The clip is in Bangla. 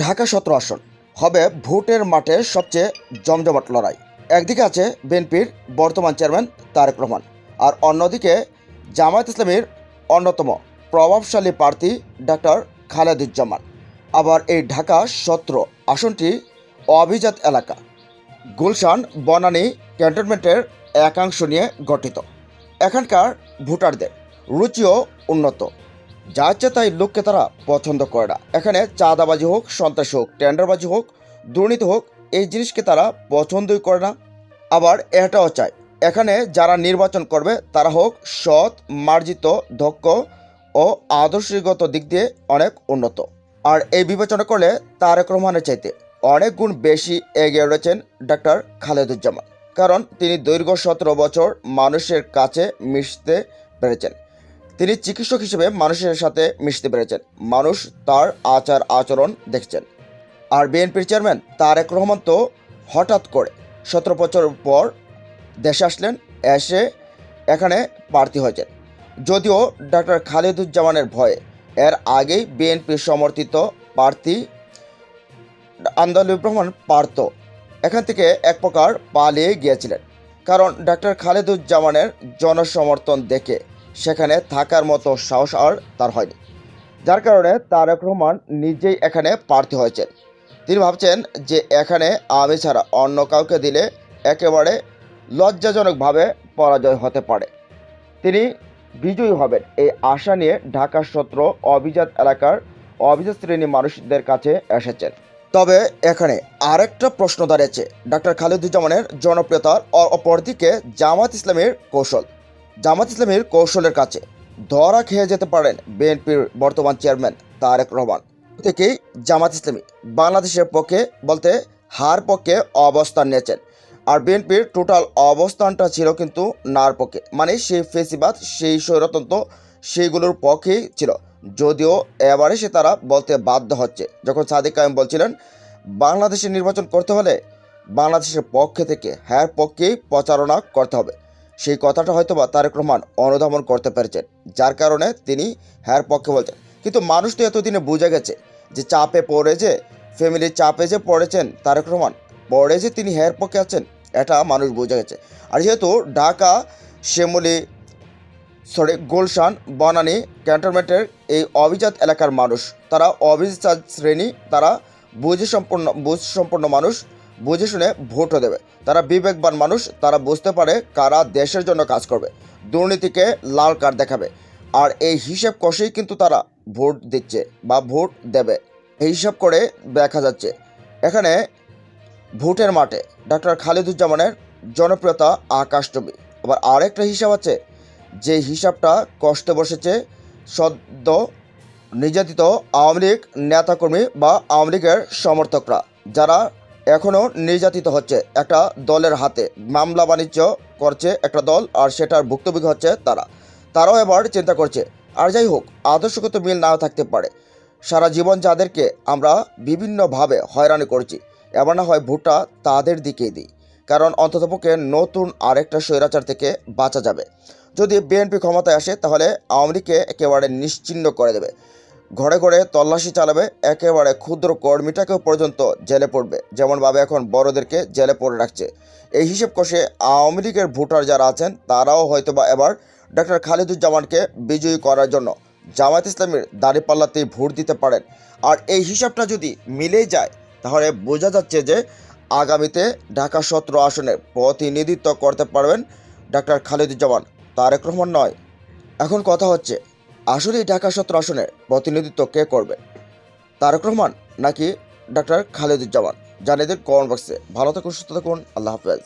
ঢাকা ১৭ আসন হবে ভোটের মাঠে সবচেয়ে জমজমাট লড়াই। একদিকে আছে বিএনপির বর্তমান চেয়ারম্যান তারেক রহমান, আর অন্যদিকে জামায়াত ইসলামীর অন্যতম প্রভাবশালী প্রার্থী ডাক্তার খালেদুজ্জামান। আবার এই ঢাকা ১৭ আসনটি অভিজাত এলাকা, গুলশান বনানী ক্যান্টনমেন্টের একাংশ নিয়ে গঠিত। এখানকার ভোটারদের রুচিও উন্নত, যা ইচ্ছে তাই লোককে তারা পছন্দ করে না। এখানে চাঁদাবাজি হোক, সন্ত্রাস হোক, টেন্ডারবাজি হোক, দুর্নীতি হোক, এই জিনিসকে তারা পছন্দই করে না। আবার এটাও চায় এখানে যারা নির্বাচন করবে তারা হোক সৎ, মার্জিত, দক্ষ ও আদর্শগত দিক দিয়ে অনেক উন্নত। আর এই বিবেচনা করলে তারেক রহমানের চাইতে অনেক গুণ বেশি এগিয়ে রয়েছেন ডাক্তার খালেদুজ্জামান, কারণ তিনি দীর্ঘ ১৭ বছর মানুষের কাছে মিশতে পেরেছেন। তিনি চিকিৎসক হিসেবে মানুষের সাথে মিশতে পেরেছেন, মানুষ তার আচার আচরণ দেখছেন। আর বিএনপির চেয়ারম্যান তারেক রহমান তো হঠাৎ করে ১৭ বছর পর দেশে আসলেন, এসে এখানে প্রার্থী হয়েছেন। যদিও ডাক্তার খালেদুজ্জামানের ভয়ে এর আগেই বিএনপি সমর্থিত প্রার্থী আন্দোলন রহমান পারত এখান থেকে এক প্রকার পালিয়ে গিয়েছিলেন, কারণ ডাক্তার খালেদুজ্জামানের জনসমর্থন দেখে সেখানে থাকার মতো সাহস আর তার হয়নি। যার কারণে তারেক রহমান নিজেই এখানে প্রার্থী হয়েছেন। তিনি ভাবছেন যে এখানে আমি ছাড়া অন্য কাউকে দিলে একেবারে লজ্জাজনকভাবে পরাজয় হতে পারে। তিনি বিজয়ী হবেন এই আশা নিয়ে ঢাকা ১৭ অভিজাত এলাকার অভিজাত শ্রেণী মানুষদের কাছে এসেছেন। তবে এখানে আরেকটা প্রশ্ন দাঁড়িয়েছে ডাক্তার খালেদুজ্জামানের জনপ্রিয়তার অপরদিকে জামাত ইসলামের কৌশল। জামাত ইসলামের কৌশলের কাছে ধরা খেয়ে যেতে পারেন বিএনপির বর্তমান চেয়ারম্যান তারেক রহমান। থেকেই জামাত ইসলামী বাংলাদেশের পক্ষে বলতে হার পক্ষে অবস্থান নিয়েছেন, আর বিএনপির টোটাল অবস্থানটা ছিল কিন্তু নার পক্ষে, মানে সেই ফেসিবাদ, সেই স্বৈরতন্ত্র, সেইগুলোর পক্ষেই ছিল। যদিও এবারে সে তারা বলতে বাধ্য হচ্ছে, যখন সাদিক কায়েম বলছিলেন বাংলাদেশে নির্বাচন করতে হলে বাংলাদেশের পক্ষে থেকে হ্যার পক্ষেই প্রচারণা করতে হবে, সেই কথাটা হয়তো বা তারেক রহমান অনুধাবন করতে পেরেছেন, যার কারণে তিনি হ্যার পক্ষে বলছেন। কিন্তু মানুষ তো এতদিনে বুঝে গেছে যে চাপে পড়ে, যে ফ্যামিলির চাপে যে পড়েছেন তারেক রহমান, পড়ে যে তিনি হ্যার পক্ষে আছেন, এটা মানুষ বুঝে গেছে। আর যেহেতু ঢাকা গুলশান বনানী ক্যান্টনমেন্টের এই অভিজাত এলাকার মানুষ, তারা অভিজাত শ্রেণী, তারা বুঝ সম্পন্ন মানুষ, বুঝে শুনে ভোটও দেবে। তারা বিবেকবান মানুষ, তারা বুঝতে পারে কারা দেশের জন্য কাজ করবে, দুর্নীতিকে লাল কার্ড দেখাবে। আর এই হিসাব কষেই কিন্তু তারা ভোট দিচ্ছে বা ভোট দেবে। এই হিসাব করে দেখা যাচ্ছে এখানে ভোটের মাঠে ডাক্তার খালেদুজ্জামানের জনপ্রিয়তা আকাশচুম্বী। আবার আরেকটা হিসাব আছে, যে হিসাবটা কষ্টে বসেছে সদ্য নির্যাতিত আওয়ামী লীগ নেতাকর্মী বা আওয়ামী লীগের সমর্থকরা, যারা এখনও নির্যাতিত হচ্ছে। একটা দলের হাতে মামলা বাণিজ্য করছে একটা দল, আর সেটার ভুক্তভোগী হচ্ছে তারাও এবার চিন্তা করছে। আর যাই হোক, আদর্শগত মিল নাও থাকতে পারে, সারা জীবন যাদেরকে আমরা বিভিন্নভাবে হয়রানি করছি, এবার না হয় ভোটটা তাদের দিকেই দিই, কারণ অন্ততপক্ষে নতুন আরেকটা স্বৈরাচার থেকে বাঁচা যাবে। যদি বিএনপি ক্ষমতায় আসে তাহলে আওয়ামী লীগকে একেবারে নিশ্চিহ্ন করে দেবে, ঘরে ঘরে তল্লাশি চালাবে, একেবারে ক্ষুদ্র কর্মীটাকেও পর্যন্ত জেলে পড়বে, যেমনভাবে এখন বড়দেরকে জেলে পড়ে রাখছে। এই হিসেব কষে আওয়ামী লীগের ভোটার যারা আছেন তারাও হয়তোবা এবার ডক্টর খালেদুজ্জামানকে বিজয়ী করার জন্য জামায়াত ইসলামীর দাঁড়িপাল্লাতেই ভোট দিতে পারেন। আর এই হিসাবটা যদি মিলেই যায় তাহলে বোঝা যাচ্ছে যে আগামীতে ঢাকা ১৭ আসনের প্রতিনিধিত্ব করতে পারবেন ডাক্তার খালেদুজ্জামান, তারেক রহমান নয়। এখন কথা হচ্ছে আসলেই ঢাকা ১৭ আসনের প্রতিনিধিত্ব কে করবে, তারেক রহমান নাকি ডাক্তার খালেদুজ্জামান? জানিয়ে দিন কমেন্ট বক্সে। ভালো থাকুন, সুস্থ থাকুন, আল্লাহ হাফেজ।